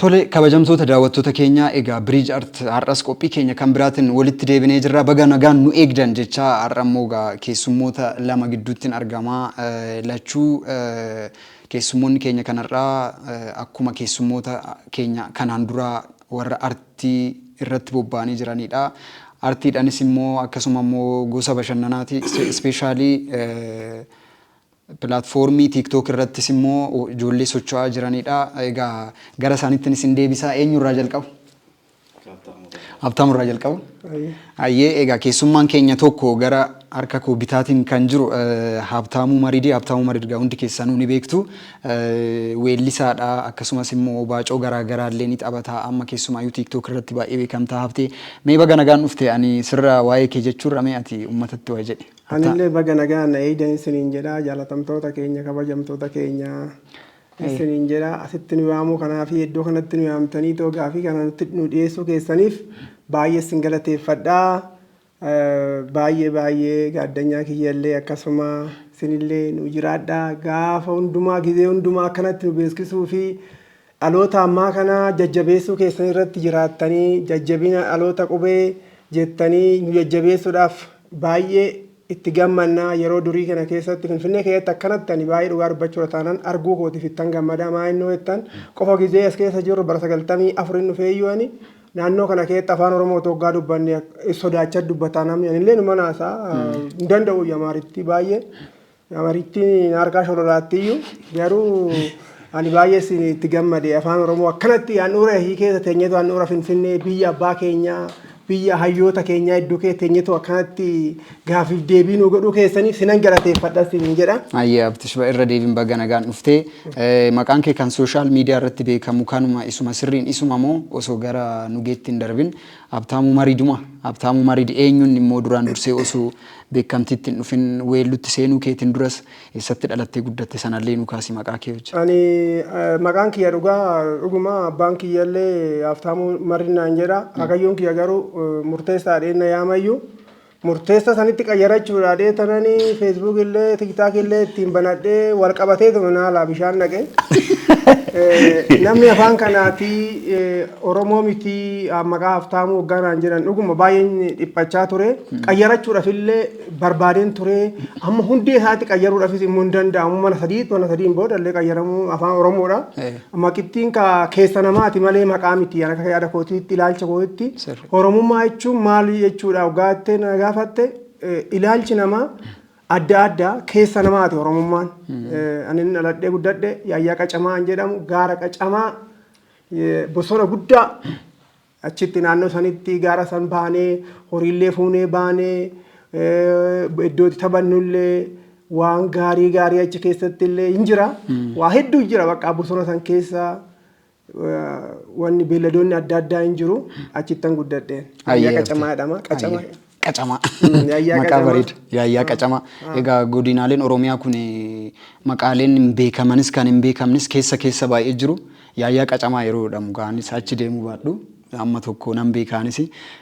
Tole kabajamtoota daawwattoota keenya egaa Bridge Art har'as qophii keenya kan biraatiin walitti deebinee jirra baga nagaan nu eegdan jecha har'ammoo egaa keessummoota lama gidduutti argamaa lachuu keessummoonni keenya kanarraa akkuma keessummoota keenya kanaan dura warra artii irratti bobba'anii jiranidha. Artiidhaanis immoo akkasuma immoo gosa bashannanaati ispeeshaalii platformii TikTok irrattis immoo ijoollee socho'aa jiranidha. Egaa gara isaaniittis isin deebisaa eenyurraa jalqabu? Habtaamurraa jalqabu. Ayyee egaa keessummaan keenya tokko gara harka koo bitaatiin kan jiru Habtaamuu Mariidii. Habtaamuu Mariid egaa hundi keessanuu ni beektu. Weellisaadha akkasumas immoo baacoo garaa illee ni taphataa amma keessumaayyuu TikTok irratti baay'ee beekamtaa haftee. Mee baga nagaan dhufte ani sirra waa'ee kee jechuurra mee ati uummatatti waa jedhi. Anillee baga nagaan eeydan isiniin jedha jaalatamtoota keenya kabajamtoota keenya isiniin jedha asitti nu yaamuu kanaaf iddoo kanatti nu yaamtanii too gaafii kana nutti nu dhiyeessuu keessaniif baay'ee isin galateeffadhaa. Baay'ee gaaddanyaa kiyyallee akkasuma isinillee nu jiraadhaa gaafa hundumaa gizee hundumaa akkanatti nu beeksisuu fi dhaloota ammaa kana jajjabeessuu keessan irratti jiraattanii jajjabina dhaloota qubee jettanii nu jajjabeessuudhaaf baay'ee itti gammannaa yeroo durii kana keessatti Finfinnee keessatti akkanatti ani baay'ee dhugaa dubbachuudha taanaan arguu kootiif ittan gammadaa maa'inoo jettan qofa gizee as keessa jirru bara 94 dhufeeyyuu ani naannoo kana keessatti afaan Oromoo Toggaa dubbanne sodaachaa dubbataa namni anillee numa naasaa hin danda'u Yamaaritti baay'ee Yamaaritti harkaa shololaattiyyuu garuu ani baay'ee itti gammade afaan Oromoo akkanatti handhuura keessa teenyeetu handhuura Finfinnee biyya abbaa keenyaa biyya hayyoota keenya iddoo kee teenyeetu akkanatti gaafiif deebii nu godhuu keessaniif sinan galateeffadha siin jedha. Ayyee abtish irra deebiin baga nagaan dhuftee maqaan kee kan sooshaal miidiyaa irratti beekamu kanuma isuma sirriin isuma moo osoo gara nugeetti hin darbin Habtaamuu Mariiduma. Habtaamuu Mariid eenyuun immoo duraan dursee osoo beekamtiitti hin dhufin weellutti seenuu keetiin duras eessatti dhalattee guddatte sanallee nu kaasi maqaa kee hojjeta. Ani maqaan kiyya dhuguma abbaan kiyyallee Habtaamuu Mariid naan jedha. Akayyoon kiyya garuu murteessaa dheena yaamayyuu murteessa sanitti qayyarachuudha dheetananii Facebook illee TikTok illee ittiin banadhee wal qabatee tumanaalaa bishaan naqee namni afaan kanaati Oromoo miti maqaa Habtaamuu hogganaan jedhan dhuguma baay'een dhiphachaa ture qayyarachuudhaaf illee barbaadeen ture amma hundee isaatti qayyaruudhaafis immoo hin danda'amu mana sadiin booda illee qayyaramuu afaan Oromoodha amma qixxiin keessa namaati malee maqaa miti akka yaada kootiitti ilaalcha kootiitti Oromummaa jechuun maali jechuudha hoggaatee na gaafatte ilaalchi namaa adda keessa namaati Oromummaan. Ani dhaladhee guddadhe Yaayyaa Qacamaa jedhamu gaara Qacamaa bosona guddaa achitti naannoo sanitti gaara san baanee horiillee fuunee baanee iddootti taphannullee waan gaarii achi keessatti illee hin jira. Waa hedduu jira bakka bosona san keessa wanni beelladoonni adda hin jiru achittan guddadhe. Yaayyaa Qacamaa jedhama. Qacamaa. Maqaa bareeda. Yaayyaa Qacamaa. Egaa godinaaleen Oromiyaa kun maqaaleen beekamanis kan hin beekamnes keessa baay'ee jiru. Yaayyaa Qacamaa yeroo jedhamu gaanis achi deemuu baadhu. Amma tokko nan beekaanis.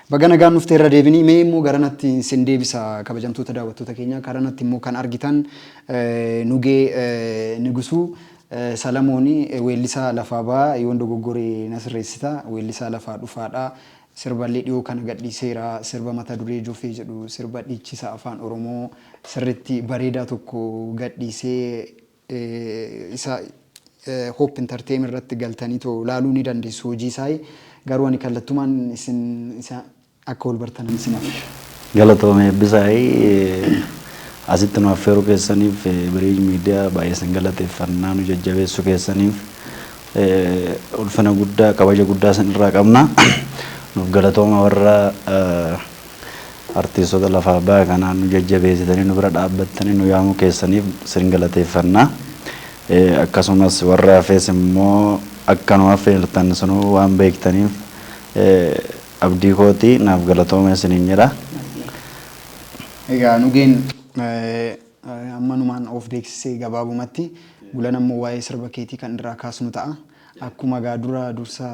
Baga nagaan dhuftee irra deebinii mee immoo garanatti sin deebisa kabajamtoota daawwattoota keenya karanatti immoo kan argitan Nugee Nigusuu Salamoonii weellisaa lafaa ba'aa yoon dogoggoree na sirreessita weellisaa lafaa dhufaadha. Sirballee dhiyoo kana gadhiiseera sirba mata duree Joofee jedhu sirba dhiichisa afaan Oromoo sirriitti bareedaa tokko gadhiisee isa Hope Entertainment irratti galtanii too laaluu ni dandeessu hojii isaa garuu ani kallattumaan isin akka wal bartanan isin affeera. Galatoomee eebbisaayii asitti nu affeeruu keessaniif Bridge Media baay'ee isin galateeffannaa nu jajjabeessuu keessaniif ulfina guddaa kabaja guddaa isin irraa qabna. Nuuf galatooma warra artiistota lafaa ba'aa kanaan nu jajjabeessitanii nu bira dhaabbattanii nu yaamuu keessaniif isin galateeffannaa. Akkasumas warra hafees immoo akka nu affeertan sunuu waan beektaniif abdii kooti naaf galatooma isiniin jedha. Egaa Nugeen ammanumaan of beeksisee gabaabumatti gulan ammoo waa'ee sirba keetii kan irraa kaasnu ta'a. Akkuma gaadura dursa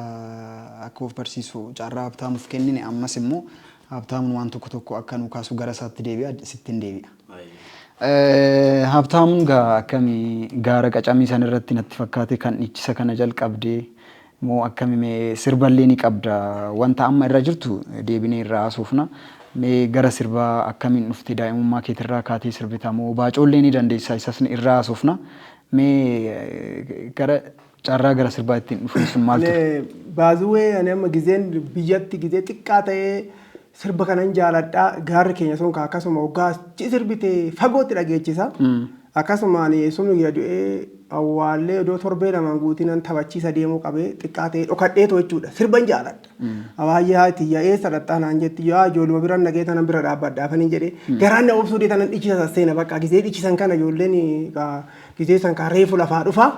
akka of barsiisu carraa Habtaamuuf kennine ammas immoo Habtaamuun waan tokko akka nu kaasu gara isaatti deebi'a sittiin deebi'a. Habtaamuun akkamii gaara Qacamii san irratti natti fakkaate kan dhiichisa kana jalqabdee moo akkamii sirballee ni qabda wanta amma irra jirtu deebinee irraa haasofna. Mee gara sirbaa akkamiin dhufte daa'imummaa keetirraa kaatee sirbita moo baacoollee ni dandeessa isas irraa haasofna. Mee gara carraa gara sirbaa ittiin dhufuun sun maal ture? Baazuwee ani amma gizeen biyyatti gizee xiqqaa ta'ee sirba kanan jaaladha gaarri keenya sun akkasuma waggaa sirbite fagootti dhageechisa. Akkasuma ani sumni du'ee awwaallee odoo torbee lamaan guutinan taphachiisa deemuu qabee xiqqaa ta'ee dhokadheetoo jechuudha. Sirban jaaladha. Abaayyaa tiyya eessa dhadhaa naan jetti yaa ijoolluma bira nagee tanan bira dhaabbadhaafanii jedhee garaan na obsuu dee tanan dhichisa seena bakka gizee dhichisan kana ijoolleen gizee san kan reefu lafaa dhufa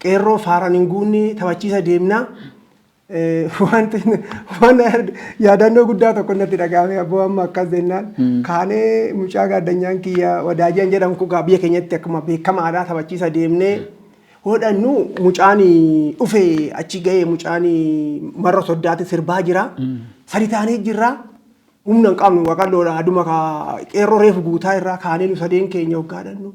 qeerroo faaraan hin guunni taphachiisa deemna. Waan yaadannoo guddaa tokko natti dhagahame abboo amma akkas jennaan kaanee mucaa gaaddanyaan kiyya wadaajaan jedhamu kugaa biyya keenyatti akkuma beekamaadhaa taphachiisa deemnee hodhannu mucaan dhufe achi ga'ee mucaan marra soddaatti sirbaa jira sadi taanee jirra humna hin qabnu waqalloodha aduma qeerroo reefu guutaa irraa kaanee nu sadeen keenya hoggaadhannu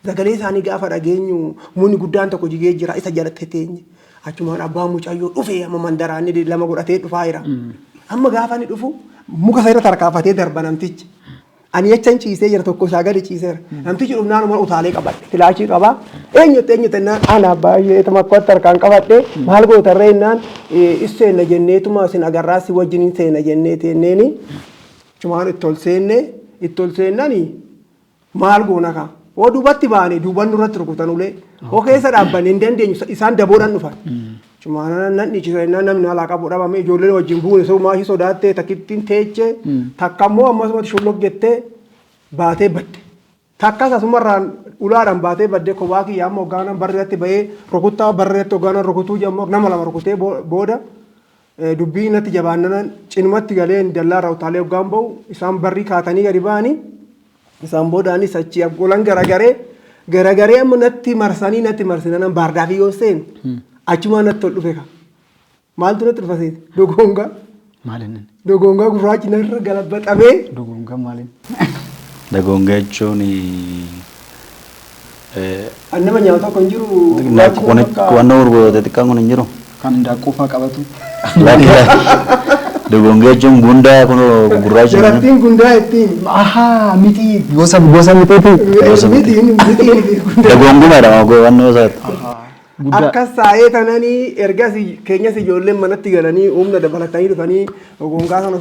sagalee isaanii gaafa dhageenyu muni guddaan tokko jigee jira isa jalatti teenye. Achumaan abbaan mucayyoo dhufe amma mandaraanni lama godhatee dhufaa jira. Amma gaafa ni dhufu muka isa irra tarkaafatee darba namtichi. Ani jechaan ciisee jira tokko isaa gadi ciiseera. Namtichi dhufnaan utaalee qabadhe filaashii qabaa. Eenyutti naan ana baay'ee tamakkooti harkaan qabadhe maal gootarree naan isseena jenneetuma isin agarraasi wajjin seena jennee teenneeni. Achumaan itti ol seennani maal goona kaa. Oo duubatti baane duuban nurratti rukutan ulee. Oo keessa dhaabbanne hin dandeenyu isaan daboodhaan dhufan. Cumaana nan dhiichisa innaan namni alaa qabu dhabame ijoollee wajjin buune soo maashii sodaattee takkittiin teechee takka immoo ammasumatti shullok jettee baatee badde. Takkas asumarraan ulaadhaan baatee badde kophaa kiyya amma hoggaanan barreetti bahee rukuttaa barreetti hoggaanan rukutuu jammoo nama lama rukutee booda dubbii natti jabaannanan cinumatti galee dallaarraa utaalee hoggaan bahu isaan barrii kaatanii gadi ba'anii. Isaan boodaanis achi golan garagaree amma natti marsinan baardaafi yoo seen achuma natti ol dhufe ka. Maaltu natti dhufa seeti? Dogongaa. Maalinni? Dogongaa gurraachi narra galabbaxamee. Dogongaa maalin? Dogongaa jechuun annama nyaata tokko hin jiru. Wanna urgoota xiqqaan kun hin jiru. Kan daakkuufaa qabatu. Dogongaa jechuun gundaa kun gurraacha. Jarattiin gundaa ittiin. Ahaa miti gosa mitiiti. Miti. Dogongumaadha wannoo isaati. Akkas taa'ee tananii ergas keenyas ijoolleen manatti galanii humna dabalatanii dhufanii dogongaa sana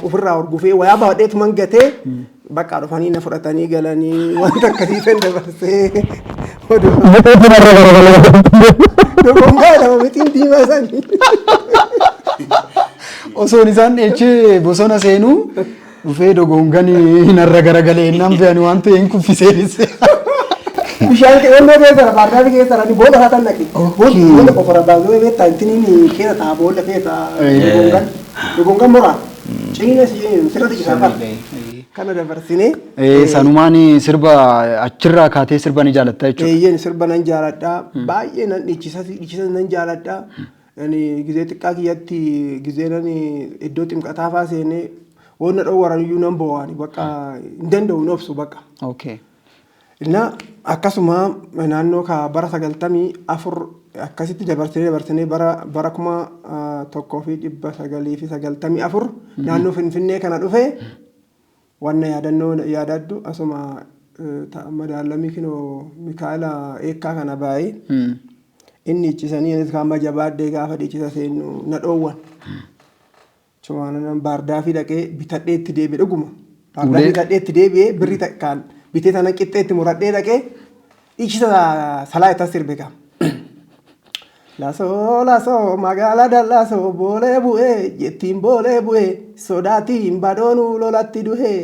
ofirraa horgufee wayaa baadheetuman gatee bakka dhufanii na fudhatanii galanii wanta akkasiisan dabarsee. Dogongaa lama mitiin diimaa sanii. Osoon isaan dheechee bosona seenuu dhufee dogongaan narra garagalee innaan fe'anii waan ta'e hin kuffiseenis. Bishaan keessa keessa baardaa fi keessa rani booda haatan naqi. Booda qofara baazoo beektaa ittiin keessa ta'a booda keessa dogongaan moraa. Ciina sirratti cisaa kana dabarsinee. Sanumaan sirba achirraa kaatee sirba ni jaalatta jechuudha. Eeyyeen sirba nan jaaladha. Baay'ee nan dhiichisa nan jaaladha. Gizee xiqqaa kiyyatti gizee nan iddoo ximqataa fa'aa seenee waan dhoowwaran iyyuu nan bo'aani bakka hin danda'u hin obsu bakka. Inna akkasuma naannoo bara 94 akkasitti dabarsinee bara 1994 naannoo Finfinnee kana dhufe wanna yaadaddu asuma madaalamii kinoo Mikaa'ela eekkaa kana baay'ee. Inni iccisanii anis kaama jabaadhee gaafa dhiichisa seennu na dhoowwan. Cumaanaan baardaafii dhaqee bitadhee itti deebi'e dhuguma. Baardaafii bitadhee itti deebi'ee birri kan bitee sana qixxee itti muradhee dhaqee dhiichisa salaa itti sirbe qaba. Lasoo magaalaa dallaasoo boolee bu'ee jettiin boolee bu'ee sodaatiin badoonuu lolatti duhee.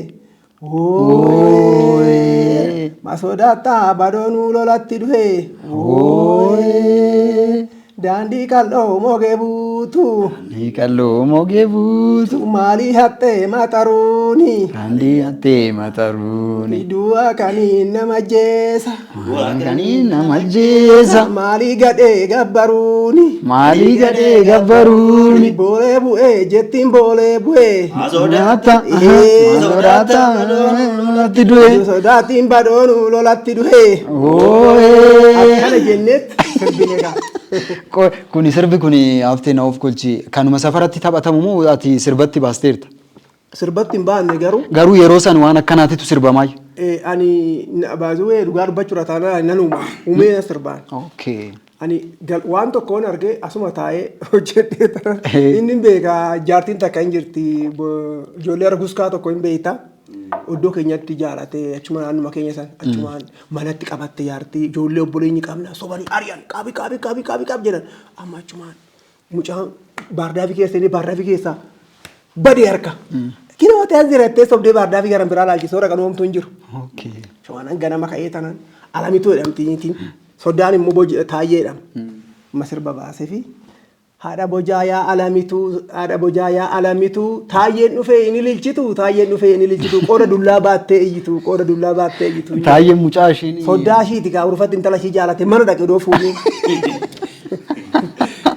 Masodaataa badoonuu lolatti duhee. Daandii qal'oo mogee buutu. Ni kallo moge buutu. Maali hattee maxaruuni. Kandi hattee maxaruuni. Du'a kanii nama jeesa. Kanii nama jeesa. Maali gadhee gabbaruuni. Maali gadhee gabbaruuni. Boolee bu'ee jettiin boolee bu'ee. Sodaata. Sodaata. Lolatti du'e. Sodaatiin badoonu lolatti du'e. Akkana jennetti sirbine gaa. Kuni sirbi kuni haftee na of kolchi kanuma safaratti taphatamu moo ati sirbatti baasteerta? Sirbatti hin baanne garuu. Garuu yeroo san waan akkanaatitu sirbamaa. Ani baay'ee dhugaa dubbachuu taanaa nan uumee sirbaan. Okay. Ani waan tokkoon argee asuma taa'ee hojjedhee ta'a. Inni beekaa jaartiin takka hin jirti ijoollee arguskaa tokko hin beekta. Iddoo keenyatti jaalatee achuma naannuma keenya san achumaan manatti qabatte jaartii ijoollee obboleeyyi qabna sobanii ari'an qaabi jedhan amma achumaan mucaan baardaafi keessa inni baardaafi keessa badee harka. Kina wata azirattee sobdee baardaafi garan biraa laalchisoo dhaqan oomtuu hin jiru. Shawaanan ganama ka'ee tanan alamituu jedhamti soddaan immoo taayyeedham. Masirba baasee fi haadha bojaa yaa alamitu taayyeen dhufee inni lilchitu qooda dullaa baattee iyyitu Taayyeen mucaa ishiin soddaa ishiiti kaa urfatti intala ishii jaalate mana dhaqe doo fuudhee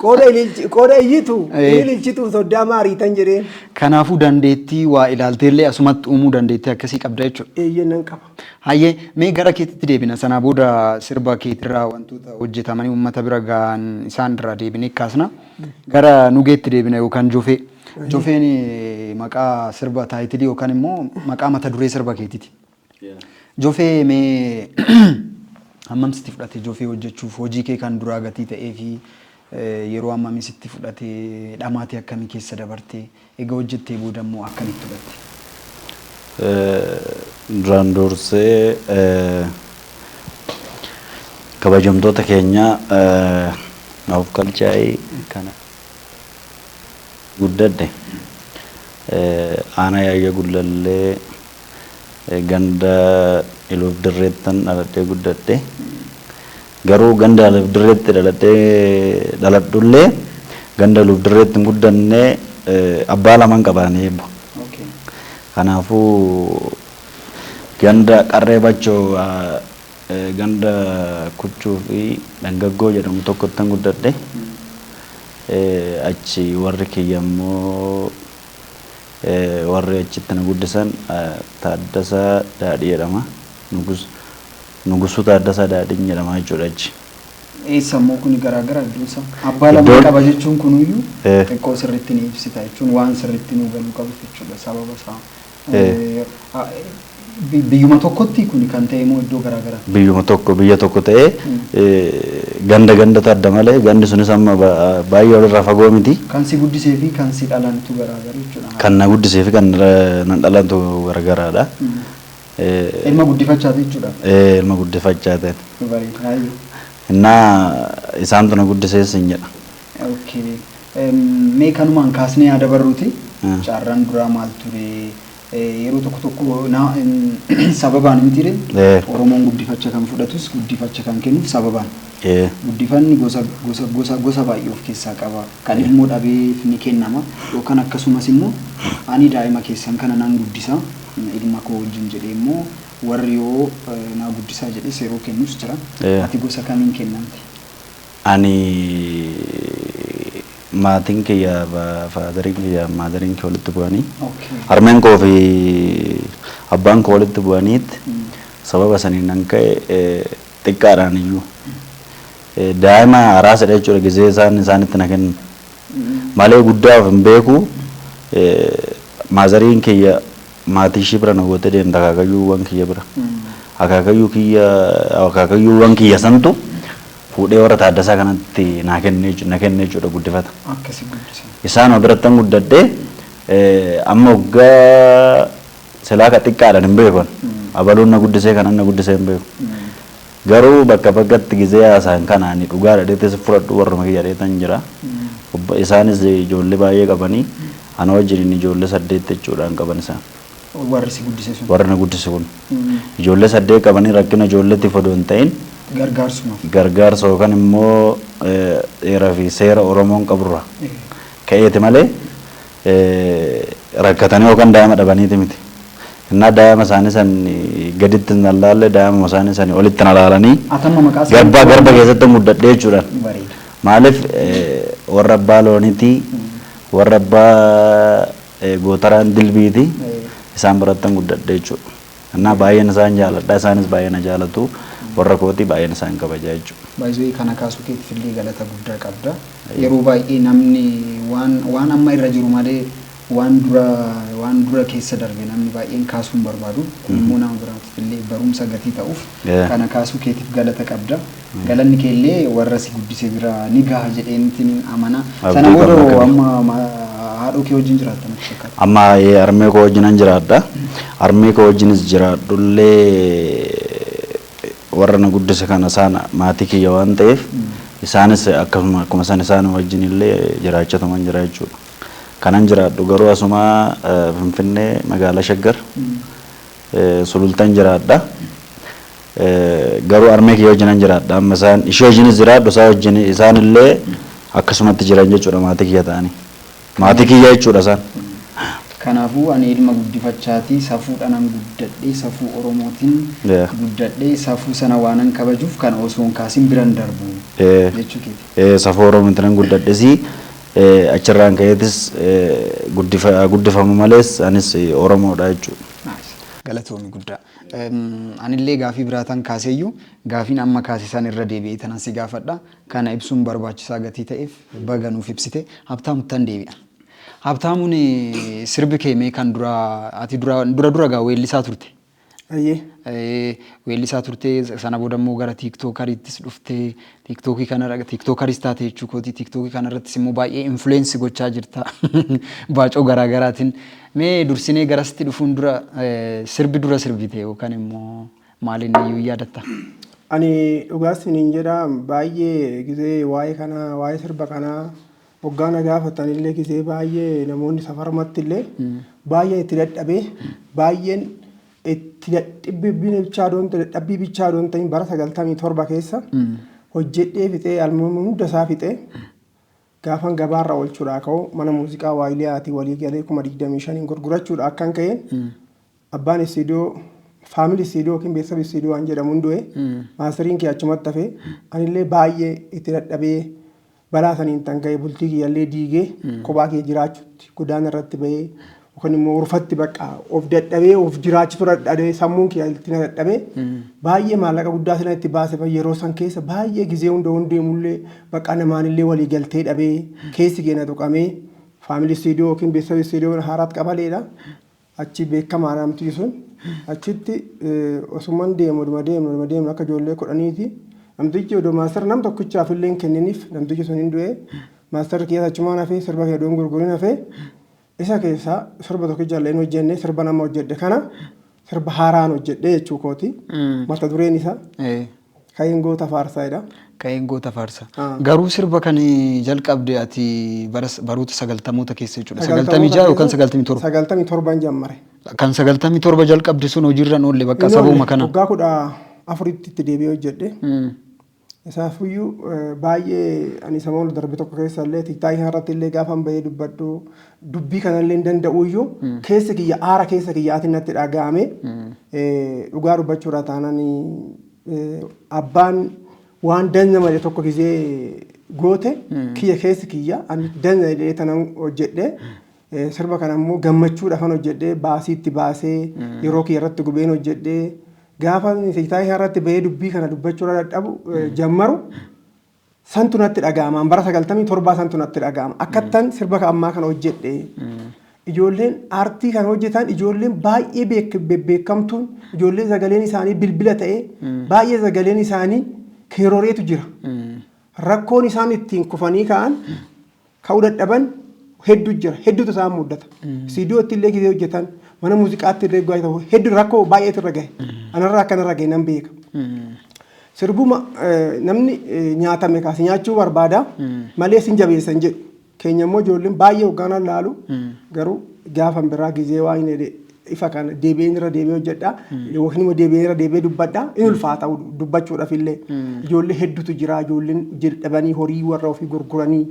qooda iyyitu inni lilchitu soddaa maariitan jedheen. Kanaafuu dandeettii waa ilaalteellee asumatti uumuu dandeettii akkasii qabda jechuudha. Eeyyennan qaba. Hayyee mee gara keetitti deebina sanaa booda sirba keetirraa wantoota hojjetamanii uummata bira gahan isaan irraa deebinee kaasna gara nugeetti deebina yookaan jofee. Jofeen maqaa sirba taayitilii yookaan immoo maqaa mata duree sirba keetiiti. Jofee mee hammam sitti fudhate jofee hojjechuuf hojii kee kan duraa gatii ta'ee fi yeroo hammamii sitti fudhate dhamaatii akkamii keessa dabarte egaa hojjettee booda immoo akkamitti fudhatte? Duraan dursee kabajamtoota keenya naaf qalchaa'ee kana guddadde aanaa yaayya gullallee ganda iluuf dirreettan dhaladhee guddadde garuu ganda iluuf dirreetti dhaladhullee ganda iluuf dirreetti guddanne abbaa lamaan qabaanii eebba. Kanaafuu ganda qarree bachoo ganda kuchuu fi dangaggoo jedhamu tokkottan guddadde achi warri kiyya immoo warri achitti na guddisan Taaddasaa Daadhii jedhama. Nugusuu Taaddasaa Daadhiin jedhama jechuudha achi. Sammuu kun garaagara iddoo isaa abbaa lamaa qaba jechuun kunuyyuu xiqqoo sirriitti ni ibsita jechuun waan sirriitti nu galuu qabu jechuudha sababa isaa. Biyyuma tokkotti kun kan ta'e moo iddoo garaagara? Biyya tokko ta'ee ganda adda malee gandi sunis amma baay'ee walirraa fagoo miti. Kan si guddisee fi kan si dhalantu garaagara jechuudha. Kan na guddisee fi kan na dhalantu garaagaraadha. Ilma guddifachaati jechuudha. Ilma guddifachaati. Innaa isaantu na guddisee sin jedha. Mee kanumaan kaasnee yaada barruuti. Carraan duraa maal ture? Yeroo tokko sababaan miti Oromoon guddifacha kan fudhatus guddifacha kan kennuuf sababaan. Guddifanni gosa baay'ee of keessaa qaba. Kan ilmoo dhabeef ni kennama yookaan akkasumas immoo ani daa'ima keessan kana nan guddisa ilma koo wajjin jedhee immoo warri yoo naa guddisaa jedhes yeroo kennus jira. Ati gosa kamiin kennamte? Ani maatiin kiyya faadariin kiyya maadariin kee walitti bu'anii harmeen koo fi abbaan koo walitti bu'aniitti sababa saniin nan ka'e xiqqaadhaan iyyuu daa'ima haraasadha jechuudha gisee isaanitti na kennu malee guddaa of hin beeku maadariin kiyya maatii ishii bira na gootee deemta akaakayyuuwwan kiyya bira akaakayyuuwwan kiyya santu fuudhee warra Taaddasaa kanatti na kenne jechuudha guddifata. Isaan birattan guddadhee amma waggaa silaa ka xiqqaadhaan hin beekon abaluun na guddisee kanan na guddisee hin beeku. Garuu bakka bakkatti gisee haasaan kanaan dhugaadha dheetes fudhadhu warra kiyya dheetan jira. Isaanis ijoollee baay'ee qabanii ana wajjin ijoollee 8 jechuudhaan qaban isaan. Warri si guddise sun. Warri na guddise kun ijoollee 8 qabanii rakkina ijoolleetti fodoo hin ta'in. Gargaarsa yookaan immoo dheeraa fi seera Oromoon qaburra ka'eeti malee rakkatanii yookaan daa'ima dhabaniiti miti. Innaa daa'ima isaanii san gaditti hin lallaalle daa'ima isaanii san olitti hin laalanii garba keessatti muddadhee jechuudha. Maaliif warra abbaa looniiti warra abbaa gootaraan dilbiiti isaan biratti muddadhee jechuudha. Innaa baay'een isaan jaaladha isaanis baay'ee na jaalatu warra kooti baay'een isaan kabajaa jechuudha. Baay'ee kana kaasuu keetiif illee galata guddaa qabda. Yeroo baay'ee namni waan amma irra jiru malee waan dura keessa darbe namni baay'een kaasuun barbaadu immoo nama biraatiif illee barumsa gatii ta'uuf kana kaasuu keetiif galata qabda. Galanni keellee warra si guddisee bira ni gaha jedheentiin amana. Sana booda amma haadhoo kee wajjin jiraattan akka amma armee koo wajjin an jiraadha. Armee koo wajjinis jiraadhullee warra na guddise kana sana maatii kiyya waan ta'eef isaanis akkuma san isaan wajjin illee jiraachatuman jira jechuudha. Kanan jiraadhu garuu asuma Finfinnee magaalaa Shaggar sulultan jiraadha. Garuu armee kiyya wajjin jiraadha. Amma isaan ishee wajjinis jiraadhu isaa wajjin isaan illee akkasumatti jiran jechuudha maatii kiyya ta'anii. Maatii kiyya jechuudha isaan. Kanaafuu ani ilma guddifachaati safuudhaan guddadhee safuu Oromootiin guddadhee safuu sana waanan kabajuuf kan osoo hin kaasin biran darbu jechuu keeti. Safuu Oromootiin guddadheesi achirraan ka'eetis guddifamu malees anis Oromoodha jechuudha. Galatoomii guddaa. Anillee gaafii biraatan kaaseeyyuu gaafiin amma kaasisan irra deebi'ee tanan si gaafadha. Kana ibsuun barbaachisaa gatii ta'eef baga nuuf ibsite Habtaamuttan deebi'a. Habtaamuun sirbi keemee kan dura gaa weellisaa turte. Weellisaa turte sana booda immoo gara tiiktookarittis dhuftee tiiktookaris taate jechuu kooti tiiktookii kanarrattis immoo baay'ee influensi gochaa jirta baacoo garaagaraatiin. Mee dursinee garasitti dhufuun dura sirbi dura sirbite yookaan immoo maaliin iyyuu yaadatta? Ani dhugaas niin jedha baay'ee gisee waa'ee sirba kanaa hoggaana gaafatan illee gisee baay'ee namoonni safarmatti illee baay'ee itti dadhabee baay'een itti dadhabbii bichaa doon ta'in bara 97 keessa hojjedhee fixee almuuma hunda isaa fixee gaafan gabaarra oolchuudhaa ka'u mana muuziqaa waayiliyaatii walii galee 25,000 gurgurachuudha akkan ka'een abbaan istiidiyoo faamilii istiidiyoo yookiin beeksisa istiidiyoo waan jedhamuun du'e maastariin kee achumatti hafee anillee baay'ee itti dadhabee balaa saniin tan ka'ee bultii kiyyallee diigee kophaa kee jiraachuutti godaana irratti bahee yookaan immoo urfatti bakka of dadhabee of jiraachisu dadhabee sammuun kiyyatti na dadhabee baay'ee maallaqa guddaa sana itti baase yeroo san keessa baay'ee gizee hunda hundeemullee bakka namaanillee walii galtee dhabee keessi keenya tuqamee faamilii istiidiyoo yookiin beeksisa istiidiyoo haaraat qabaleedha achi beekamaa namtii sun achitti osumaan deemu akka ijoollee 10ti. Namtichi odoo maastar nam tokkichaaf illee kenniniif namtichi sun hin du'e maastar keessa achumaan hafee sirba hedduun gurgurin hafee isa keessaa sirba tokkicha illee hojjenne sirba nama hojjedhe kana sirba haaraan hojjedhe jechuu kooti mata dureen isaa Ka'een Goota Faarsaadha. Ka'een Goota Faarsaa. Garuu sirba kan jalqabde ati baroota 90moota keessa jechuudha. 96 yookaan 97? 97 jammare. Kan 97 jalqabde sun hojiirra oolle bakka sabuma kana. Waggaa 14tti itti deebi'ee hojjedhe. Isaafiyyuu baay'ee ani samoon darbe tokko keessa illee tiiktaayii irratti illee gaafan bahee dubbadhu dubbii kanallee hin danda'uyyuu keessa kiyya aara keessa kiyyaatiin natti dhaga'ame dhugaa dubbachuudha taanaan abbaan waan danna malee tokko gizee goote kiyya keessa kiyya ani danna jedhee tanan hojjedhe sirba kana immoo gammachuudhaafan hojjedhe baasiitti baasee yeroo kiyya irratti gubeen hojjedhe gaafa tiiktaayii irratti bahee dubbii kana dubbachuudha dadhabu jammaru santu natti dhaga'ama bara 97 santu natti dhaga'ama akkattan sirba ammaa kana hojjedhe ijoolleen aartii kan hojjetan ijoolleen baay'ee beekamtuun ijoollee sagaleen isaanii bilbila ta'e baay'ee sagaleen isaanii keeroreetu jira rakkoon isaan ittiin kufanii ka'an ka'uu dadhaban hedduu jira hedduutu isaan muddata istiidiyootti illee gizee hojjetan mana muuziqaatti illee gaarii ta'u hedduu rakkoo baay'eetu irra gahe anarraa akkanarra gahe nan beeka sirbuma namni nyaatame kaase nyaachuu barbaada malee sin jabeessan jedhu keenya immoo ijoolleen baay'ee hoggaanaan laalu garuu gaafan biraa gizee waa hin ifa kana deebi'een irra deebi'ee hojjedha yookiin immoo deebi'een irra deebi'ee dubbadha inni ulfaata dubbachuudhaaf illee ijoollee hedduutu jira ijoolleen jedhabanii horii warra ofii gurguranii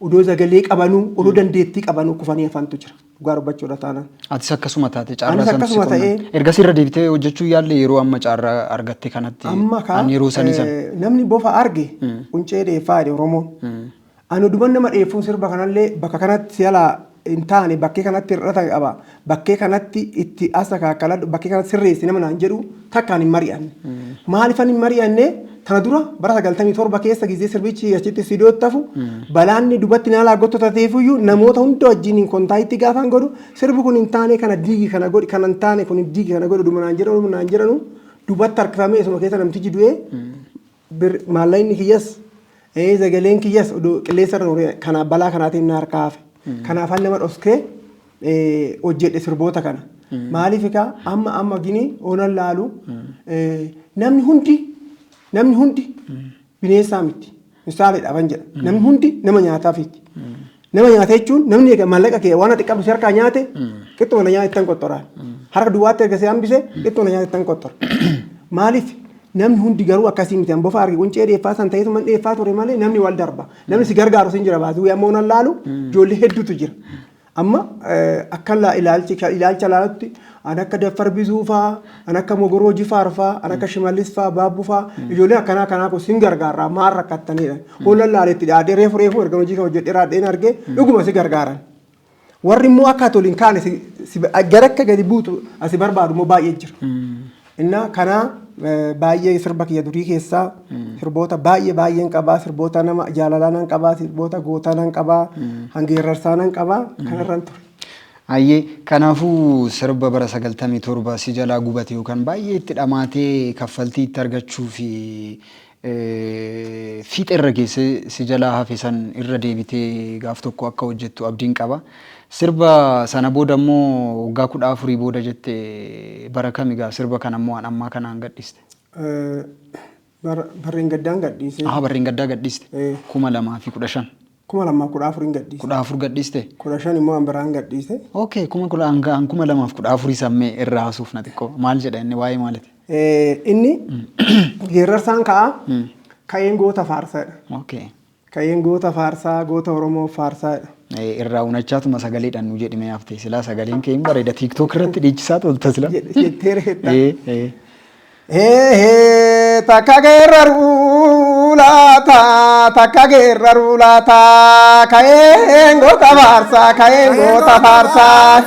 odoo sagalee qabanuu odoo dandeettii qabanuu kufanii hafantu jira dhugaa dubbachuudha taanaan. Atis akkasuma taate caarraa sana ergasii irra deebitee hojjechuu yaalle yeroo amma caarraa argatte kanatti an yeroo sanii sana. Namni bofa arge quncee dheeffaa jedhe Oromoon. Ani duban nama dheeffuun sirba kanallee bakka kanatti si'alaa hin taane bakkee kanatti hir'ata qaba bakkee kanatti itti asa kaakkaladhu bakkee kanatti sirreessi nama naan jedhu takkaan hin mari'anne. Maaliifan hin mari'anne tana dura bara 97 keessa gizee sirbichi achitti istiidiyootti hafu balaanni dubatti naalaa gottu tateefuyyuu namoota hunda wajjin hin kontaayitti gaafan godhu sirbi kun hin taane kana diigi kana godhi kana hin taane kun diigi kana godhu dhumanaan jedhanu dubatti harkifamee isuma keessa namtichi du'ee maallaqni kiyyas sagaleen kiyyas qilleensa kana balaa kanaatiin na harkaa hafe. Kanaafan nama dhoskee hojjedhe sirboota kana. Maaliif egaa amma gini oonan laalu namni hundi bineensaa miti. Misaaleedha kan jedha. Namni hundi nama nyaataafiti. Nama nyaata jechuun namni maallaqa kee waan xiqqaa si harkaa nyaate qixxuma na nyaata ittiin qottoraan. Harka duwwaatti erga hambise qixxuma na nyaata ittiin qottora. Maaliif namni hundi garuu akkasii miti an bofa arge quncee dheeffaa san ta'eetu man dheeffaa ture malee namni wal darba. Namni si gargaaru sin jira baatu amma oonan laalu ijoollee hedduutu jira. Amma akka ilaalcha laalutti an akka daffar bizuu faa an akka mogoroo jifaar faa an akka shimallis faa baabbu faa ijoollee akkanaa kun sin gargaara maal rakkattanidha. Oonan laaletti dhaadhee reefu erga hojii kan hojjedhee raadheen argee dhuguma si gargaaran. Warri immoo akka toliin kaane gara akka gadi buutu asi barbaadu immoo baay'ee jira. Inna kana baay'ee sirba kiyya durii keessaa sirboota baay'een qabaa sirboota nama jaalalaa nan qabaa sirboota gootaa nan qabaa hangeerrarsaa nan qabaa kanarran ture. Ayyee kanaafuu sirba bara 97 si jalaa gubate yookaan baay'ee itti dhamaatee kaffaltii itti argachuu fi fiixeerra geesse si jalaa hafe san irra deebitee gaaf tokko akka hojjettu abdiin qaba. Sirba sana booda immoo waggaa 14 booda jette bara kamigaa sirba kana immoo ammaa kanaan gadhiiste. Barreen gaddaan gadhiiste. Barreen gaddaa gadhiiste. 2015. 2014 gadhiiste. 14 gadhiiste. 15 immoo an biraan gadhiiste. Okay, 2014 sammee irraa haasuuf na xiqqoo maal jedha inni waa'ee maaliti? Inni geerarsaan ka'a ka'een goota faarsaadha. Okay. Ka'een goota faarsaa goota Oromoo faarsaadha. Irraa unachaatuma sagaleedhaan nu jedhime haftee silaa sagaleen kee hin bareeda TikTok irratti dhiichisaa tolta sila. Jettee reetta. Takka geerraruu laata ka'een goota faarsaa ka'een goota faarsaa.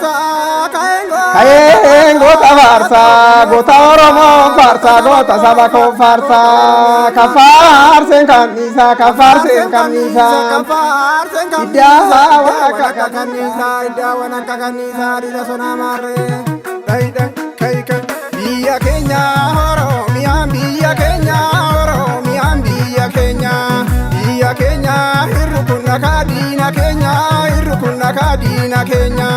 Ka'een goota faarsaa goota Oromoo faarsaa goota saba koo faarsaa ka faarseen kanniisaa ka faarseen kanniisaa iddaa waan akka kanniisaa dhiira sonaa maarree biyya keenya Oromiyaan biyya keenya Oromiyaan biyya keenya hirru kun nakaa diina keenya hirru kun nakaa diina keenya.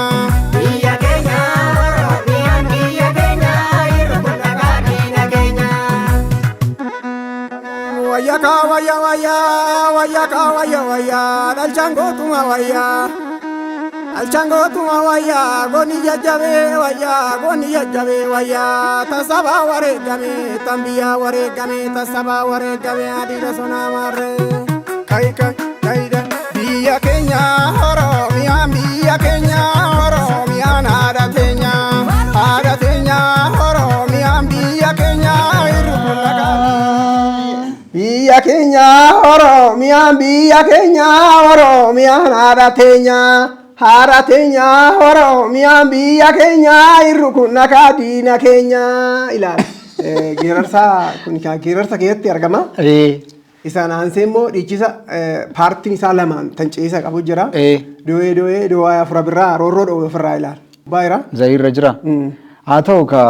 Waya alchangotuma waya goni jajjabe waya tasaba waregame tambiya waregame tasaba waregame adira sona marre kai biya kenya Oromiyaan biyya kenya Oromiyaan haadha teenya Oromiyaan biyya kenya biyya keenya Oromiyaan biyya keenya Oromiyaan haadha teenya Oromiyaan biyya keenya irru kun nakaa diina keenya ilaala. Geerarsaa kun geerarsa keessatti argama. Isaan aansee immoo dhiichisa paartiin isaa lamaan tanceessa qabu jira. Doo'ee afura birraa roorroo dhoowwe ofirraa ilaala. Baay'ira. Zayirra jira. Haa ta'u ka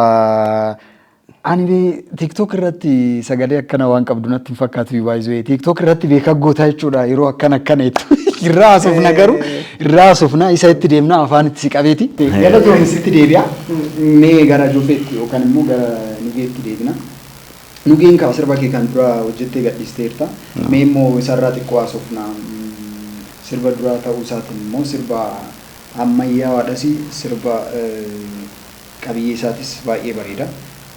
ani TikTok irratti sagalee akkana waan qabdu natti hin fakkaatu baay'ee TikTok irratti beekaa gootaa jechuudha yeroo akkana jettu irraa haasofna garuu irraa haasofna isa itti deemna afaan itti si qabeeti gara doomisitti deebi'a mee gara Joofeetti yookaan immoo gara Nugeetti deebina Nugeen kaa sirba kee kan dura hojjettee gadhiisteerta mee immoo isarraa xiqqoo haasofna sirba duraa ta'uu isaatiin immoo sirba ammayyaa waadhasi sirba qabiyyee isaatis baay'ee bareeda.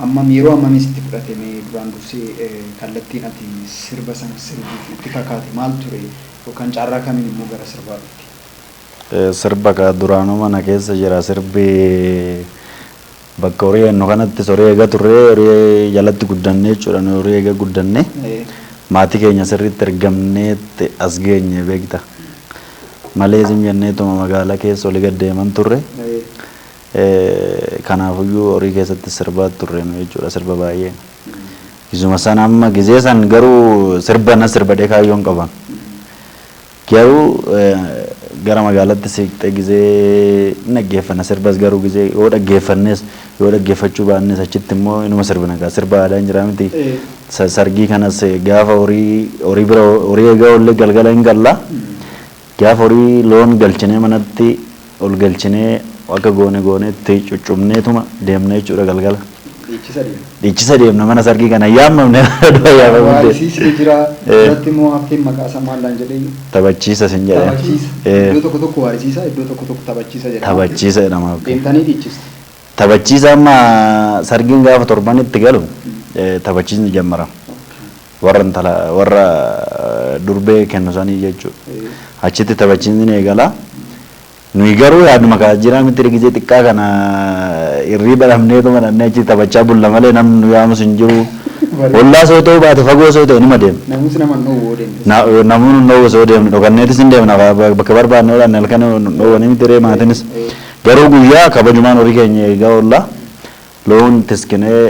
Ammam yeroo ammamii sitti fudhatame duraan dursee kallattiin ati sirba sana sirbuuf itti kakaate maal ture yookaan carraa kamiin immoo gara sirbaa dhufte? Sirba ka duraanuu mana keessa jira sirbi bakka horii hennu kanatti horii eega turre horii jalatti guddannee jechuudha horii eega guddanne maatii keenya sirriitti ergamneetti as geenye beekta malee isin jenneetuma magaalaa keessa olii gad deeman turre kanaafuyyuu horii keessatti sirbaa turre jechuudha sirba baay'ee isuma sana amma gizee san garuu sirba na sirbadhee kaayyoon qaban garuu gara magaalatti siqxee gizee dhaggeeffanna sirbas garuu gizee yoo dhaggeeffannes yoo dhaggeeffachuu baannes achitti immoo inuma sirbina gaa sirba aadaa hin jiraa miti sargii kanas gaafa horii bira horii egaa ollee galgala hin galla gaafa horii loon galchinee manatti ol galchinee akka gooneetti cuccumneetuma deemnee jechuudha galgala. Dhiichisa deemna mana sargii kana yaammamne Waarisiisni jira irratti immoo hafteen maqaa isaa maallaan jedhee taphachiisa sin jedhee. Iddoo tokko tokko waarisiisa iddoo tokko tokko taphachiisa jedhama. Taphachiisa jedhama. Deemtanii dhiichistu. Taphachiisa amma sargiin gaafa torbanitti galu taphachiisni jammara. Warra durbee kennu sanii jechuudha. Achitti taphachiisni eegala. Nuyi garuu yaaduma kaa jira miti gizee xiqqaa kana irriiba dhabneetu madannee achi taphachaa bulla malee namni nu yaamus hin jiru. Ollaa soo ta'uu baate fagoo soo ta'e nima deemna. Namoonni nama dhowwoo deemna. Namoonni dhowwoo soo deemna dhokanneetis hin deemna bakka barbaadne olaan halkan dhowwanii miti ree maatiinis. Garuu guyyaa kabajumaan horii keenya eegaa ollaa loon tiskinee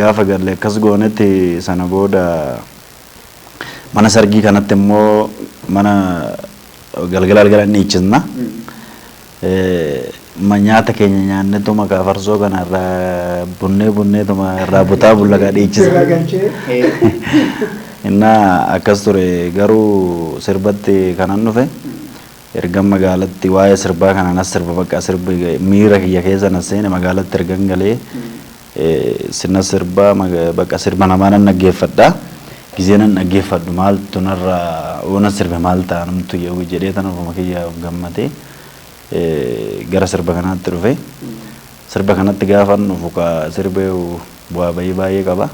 gaafa galle akkas goonetti sana booda mana sargii kanatti immoo mana galgala ni ichisna. Nyaata keenya nyaannetuma kaa farsoo kana irraa bunneetuma irraa butaa bullagaa dhiichisa. Innaa akkas ture garuu sirbatti kanan dhufe ergan magaalatti waa'ee sirbaa kana nas sirba bakka sirbi miira kiyya keessa nas seene magaalatti ergan galee sinna sirbaa bakka sirba namaa nan dhaggeeffadha. Gizee nan dhaggeeffadhu maaltu narraa oona sirbe maal ta'a namtu jedhu jedhee tan ofuma kiyya gammatee gara sirba kanaatti dhufe sirba kanatti gaafa dhufu ka sirbee bu'aa bayii baay'ee qaba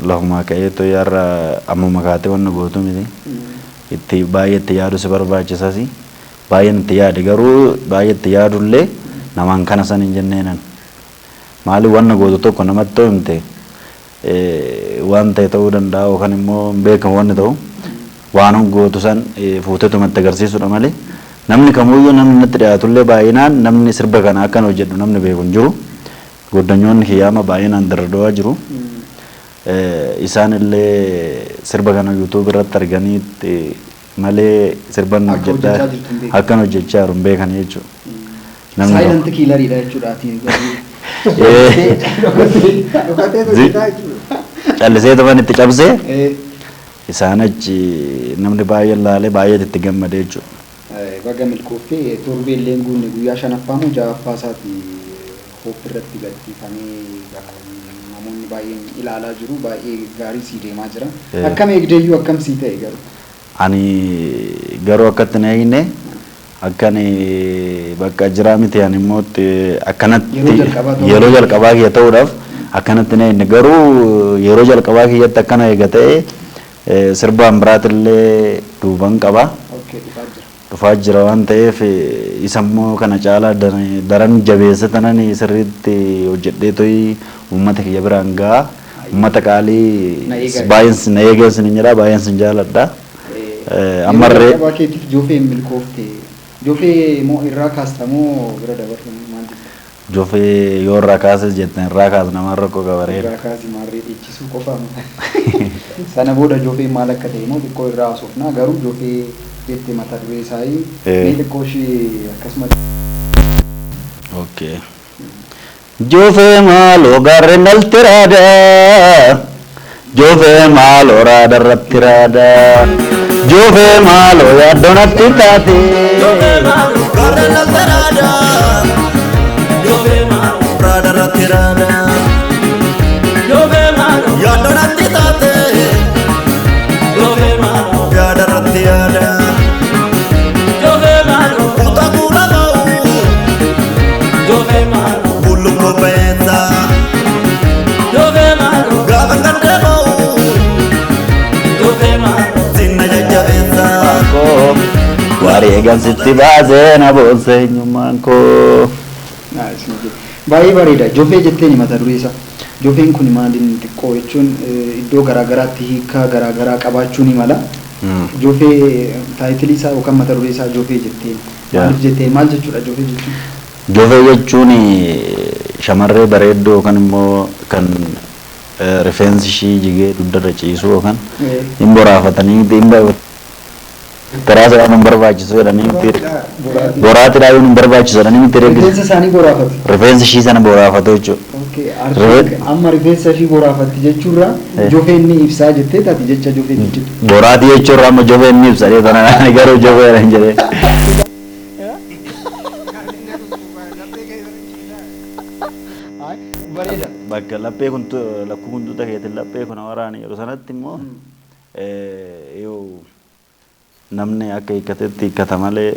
lafuma ka'eetu yaarra ammuma kaatee wanna gootu miti itti baay'ee itti yaadu si barbaachisas baay'een itti yaade garuu baay'ee itti yaadullee namaan kana san hin jenneenan maali wanna gootu tokko namatti ta'u himte waan ta'e ta'uu danda'a yookaan immoo hin beekamu wanni ta'u waan gootu san fuuteetumatti agarsiisudha malee namni kamuyyuu namni natti dhiyaatullee baay'inaan namni sirba kana akkan hojjedhu namni beeku hin jiru goddanyoonni kiyyaama baay'inaan darradoo jiru isaan illee sirba kana YouTube irratti arganiitti malee sirban hojjedhaa akkan hojjechaa jiru hin beekan jechuudha. Silent killeriidha jechuudhaati. Callisee tuman itti cabsee isaan achi namni baay'een laalee baay'ee itti gammadee jechuudha. Baga milkooftee torbeelleen guunne guyyaa shanaffaamu ja'affaa isaati hoopirratti gadhiifamee namoonni baay'een ilaalaa jiru baay'ee gaarii sii deemaa jira. Akkam eegdeeyyuu akkam sii ta'e garuu? Ani garuu akkatti na eegne akkan bakka jiraa miti ani immoo akkanatti yeroo jalqabaa kiyya ta'uudhaaf akkanatti na eegne garuu yeroo jalqabaa kiyyatti akkana eega ta'e sirbaan biraatillee duuban qaba. Dhufaa jira waan ta'eef isa immoo kana caalaa daran jabeessa tanan sirriitti hojjedhee to'ii uummata kiyya biraan ga'a uummata qaalii baay'een na eegeessin hin jira baay'een sin jaaladha. Ammarree keetiif joofee milkoofte joofee moo irraa kaastamoo bira dabarfame maal jedhu? Joofee yoo irraa kaases jettan irraa kaas namaan rakkoo qabaree. Irraa kaasi maarree dhiichisuu qofa sana booda joofee maal akka ta'e moo xiqqoo irraa haasofnaa garuu joofee jettee mata duree isaanii mee xiqqoo ishee akkasuma. Okay. Joofee maaloo gaarreen dhalti raada joofee maaloo raada irratti raada joofee maaloo yaaddoonatti taate. Joofee maaloo gaarreen dhalti raada joofee maaloo raada irratti raada joofee maaloo yaaddoonatti taate joofee maaloo yaada irratti yaada. wareegan sitti baasee na boosse eenyummaan koo. Baay'ee bareeda. Joofee jetteen mata duree isaa. Joofeen kun maaliin xiqqoo jechuun iddoo garaagaraatti hiika garaagaraa qabaachuu ni mala. Joofee taayitilii isaa yookaan mata duree isaa Joofee jetteen. Maaliif jettee maal jechuudha Joofee jechuun? Joofee jechuun shamarree bareeddoo yookaan immoo kan rifeensi ishii jigee dugdarra ciisu yookaan hin boraafatanii Teraasa kan barbaachisu jedhanii boraati dhaayuun hin barbaachisu jedhanii miti rifeensa isaanii boraafatu. Rifeensi ishii sana boraafatu jechuudha. Amma rifeensa ishii boraafatti jechuurra Joofee inni ibsaa jettee taati jecha Joofee jechuudha. Boraati jechuurra amma Joofee inni ibsa jedhanii garuu Joofee hin jedhee. Bakka laphee kun lakkuu hunduuta keetiin laphee kun waraanii yeroo sanatti immoo namni akka hiikkatetti hiikkata malee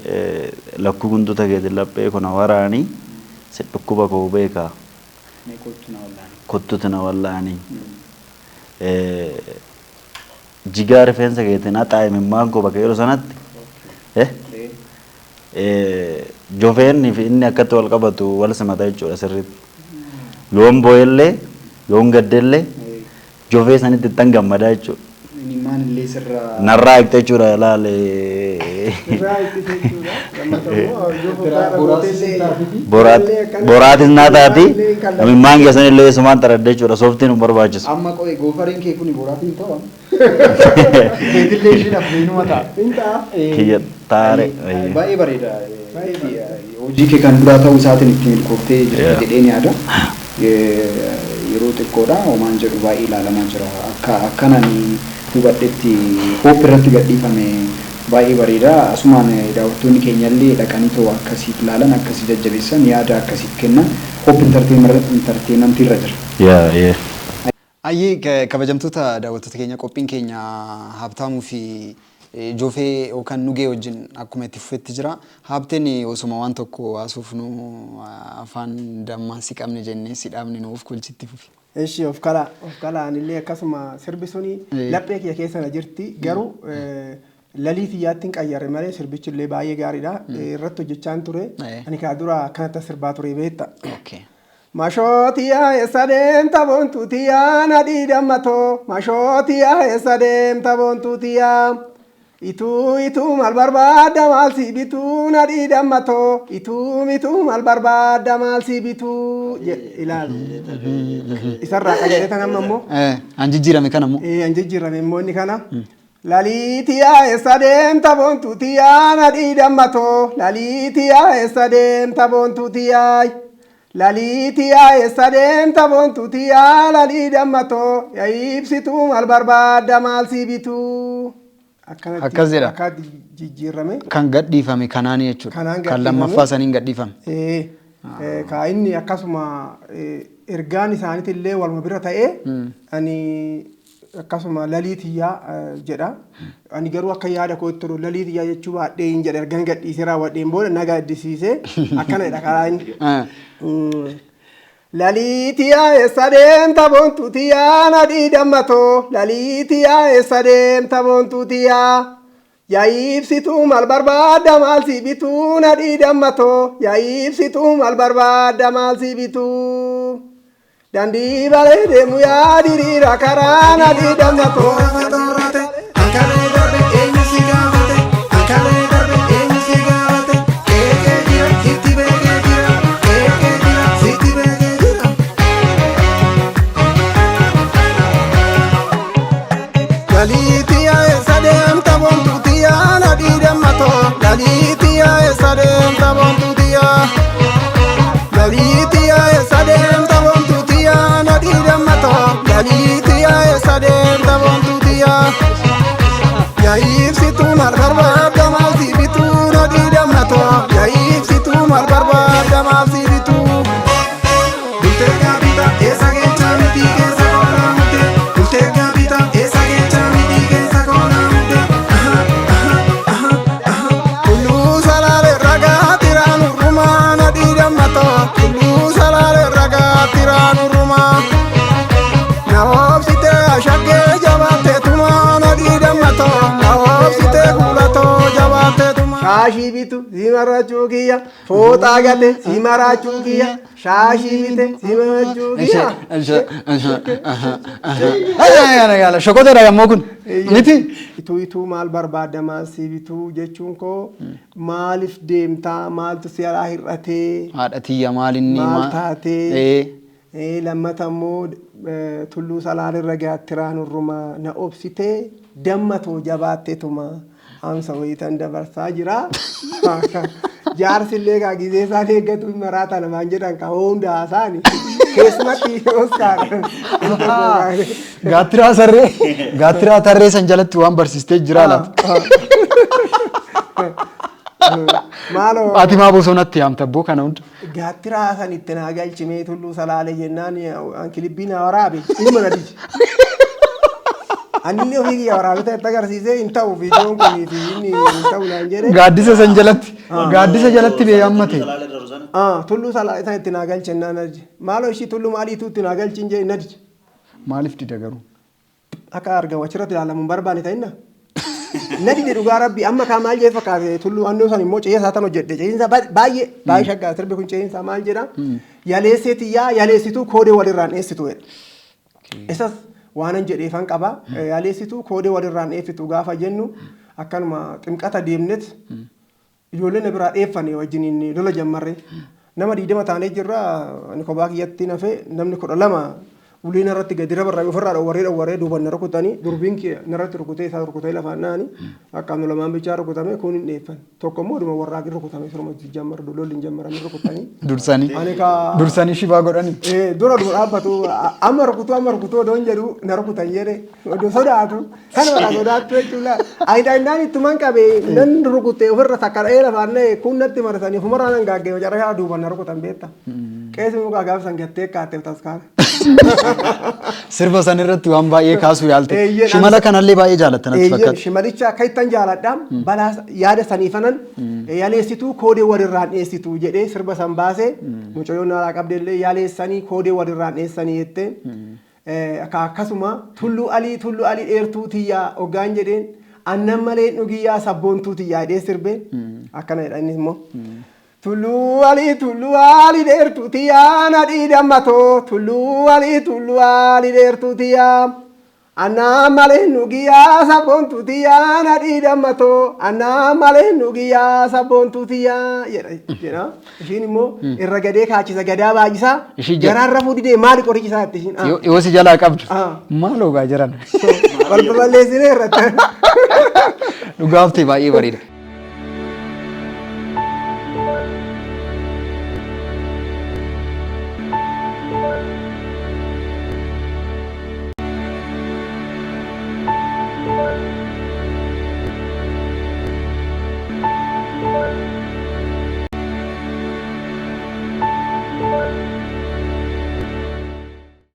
lakkuu hunduuta keetiin laphee kun waraanii si dhukkuba koo beekaa. Kottuuti na wallaanii. Jigaa rifeensa keetiin haxaa'e mimmaan koo bakka yeroo sanatti. Joofeen inni akkatti wal qabatu wal simata jechuudha sirriitti. Loon boo'ellee loon gaddeellee Joofee sanitti ittiin gammadaa jechuudha. Maalillee sirraa narraa eegte jechuudha ilaalee. Boraatis naa taati mimmaan keessan illee sumaan taradde jechuudha sooftiin hin barbaachisu. Amma qo'ee goofariin kee kun boraatiin ta'aa? Beetillee ishiin afreenuma ta'a. Kiyya taare. Baay'ee bareeda. Hojii kee kan duraa ta'uu isaatiin itti milkooftee jirti jedheen yaada. Yeroo xiqqoodha homaan jedhu baay'ee ilaalamaa jira. Akkanaan hubadhetti hoop irratti gadhiifame baay'ee bareeda. Asumaan daawwattoonni keenyallee dhaqanii too akkasii ilaalan akkasii jajjabeessan yaada akkasii kennan hoop intarteementii irra jira. Ayyee kabajamtoota daawwattoota keenya qophiin keenya Habtaamuu fi Joofee yookaan Nugee wajjin akkuma itti fufetti jira. Habteen osuma waan tokko haasuuf nu afaan dammaa si qabne jennee si dhaabne nuuf kulchitti fufi. Eshi of kalaan illee akkasuma sirbi suni laphee kiyya keessa na jirti garuu lalii xiyyaattiin qayyarre malee sirbichi illee baay'ee gaariidha. Irratti hojjechaan ture. Ani kaa dura akkanatti sirbaa ture beekta. Mashootiyaa eessa deemta boontuutiyaa nadhii dammatoo. Mashootiyaa eessa deemta boontuutiyaa. Ituu mal barbaadda maal si bituu nadhii dammatoo. Ituu mal barbaadda maal si bituu. Ilaalu. Isarraa qajeelatan amma immoo. Anjijjiirame kana immoo. Anjijjiirame immoo inni kana. Laliitiyaa eessa deemta boontuutiyaa nadhii dammatoo. Laliitiyaa eessa deemta boontuutiyaa. Laliitiyaa eessa deemta boontuutiyaa lalii dammatoo. Yaa ibsituu mal barbaadda maal si bituu. Akkas jedha. Akka jijjiirame. Kan gadhiifame kanaanii jechuudha. Kan lammaffaa saniin gadhiifame. Kaa inni akkasuma ergaan isaaniitillee waluma bira ta'ee ani akkasuma laliitiyyaa jedha. Ani garuu akka yaada koo itti laliitiyyaa jechuu baadhee hin jedhe ergaan gadhiisee raawwadheen booda na gaddisiisee akkana jedha karaa inni. Laliitiyaa eessa deemta boontuutiyaa nadhii dammatoo. Laliitiyaa eessa deemta boontuutiyaa. Yaa ibsituu mal barbaadda maal si bituu nadhii dammatoo. Yaa ibsituu mal barbaadda maal si bituu. Dandii balee deemu yaa diriira karaa nadhii dammatoo. Laliitiyaa eessa deemta boontuutiyaa nadhii dammatoo. Laliitiyaa eessa deemta boontuutiyaa. Laliitiyaa eessa deemta boontuutiyaa nadhii dammatoo. Laliitiyaa eessa deemta boontuutiyaa. Yaa ibsituu mal barbaadda maal si bituu nadhii dammatoo. Yaa ibsituu mal barbaadda maal si bituu. Bultee gaabita eessa geechaa miti keessa koolaa mute. Bultee gaabita eessa geechaa. Shaggee jabaatee tumaa nadhii dammatoo. Nahoobsitee kuulatoo. shaashii bitu si marachuu kiyya fooxaa gate si marachuu kiyya shaashii bite si marachuu kiyya. Shokoteedha yommuu kun miti. Ituu maal barbaadamaa si bituu jechuun koo maaliif deemtaa maaltu si alaa hir'atee. Haadha tiyya maalinni maal taatee. Lammata immoo tulluu salaalirra gaattiraan urrumaa na obsitee dammatoo jabaatteetuma haamsa wayitan dabarsaa jira. Jaarsillee kaa gisee isaan eeggatu maraata lamaan jedhan ka hunda haasaani keessumatti Oskaar. Gaattiraa tarree san jalatti waan barsiistee jira laata. Maaloo ati maa bosonatti yaamta boo kana hunda. Gaattiraa san itti naa galchimee tulluu salaalee jennaan kilibbii na waraabe ilma na diji. Ani ofii kiyya waraabita itti agarsiisee hin ta'u viidiyoon kunii fi inni hin ta'u naan jedhe. Gaaddisa san jalatti. Gaaddisa jalatti bee hammate. Tulluu salaalee san itti naa galchennaan arji. Maaloo ishii tulluu maaliitu itti naa galchin jee hin arji. Maaliif dida garuu? Akka argamu achirratti ilaalamuun barbaane ta'inna. Nadi de dhugaa rabbi amma kaa maal jee fakkaate tulluu annoo san immoo ce'ee saatan hojjedhe ce'insa baay'ee shaggaa sirbi kun ce'insa maal jedha yaleessitiyyaa yaleessituu koodee walirraan dheessitu jedha. Isas waanan jedheefan qaba yaleessituu koodee walirraan dheessitu gaafa jennu akkanuma ximqata deemnet ijoolleen biraa dheeffane wajjiniin lola jammarre nama 20 taanee jirra ani kophaa kiyyatti nafe namni 12 uliin irratti gadi rabarraa ofirraa dhowwaree duuban na rukutanii durbiin narratti rukutee isaa rukutee lafaan naani akka nu lamaan bichaa rukutame kun hin dheeffan tokko immoo dhuma warraaqii rukutame firma jammar lolli hin jammaranii rukutanii dursanii shibaa godhanii dura dhaabbatu amma rukutuu odoon jedhu na rukutan jedhe odoo sodaatu kanuma sodaattu jechuudha aayidaan ittuman qabe nan rukutee ofirra takka dha'ee lafaan na'e kun natti marsanii ofumarraa nan gaaggee carraa duuban na rukutan beekta qeessi mukaa gaafsan gattee kaatteef taskaara. Sirba san irratti waan baay'ee kaasuu yaalte. Shimala kanallee baay'ee jaallatta natti fakkaata. Shimalicha akka ittan jaalladha. Balaa yaada saniifanan yaleessituu koodee walirraan dheessitu jedhee sirba san baasee mucayyoon alaa qabdellee yaleessanii koodee walirraan dheessanii jettee akkasuma tulluu alii dheertuu tiyyaa hoggaan jedheen annan malee dhugiyyaa sabboontuu tiyyaa jedhee sirbeen akkana jedha innis immoo. Tullu ali dheertuu tiyyaa nadhii dammatoo tullu ali dheertuu tiyyaa annaa malee nugiyyaa sabboontuu tiyyaa nadhii dammatoo annaa malee nugiyyaa sabboontuu tiyyaa jedha. Ishiin immoo irra gadee kaachisa gadaa baay'isaa garaan rafuu didee maali qorichisaa itti ishiin. Yoo si jalaa qabdu maaloo gaa jiran. Balballeessinee irratti. Dhugaaf ta'e baay'ee bareeda.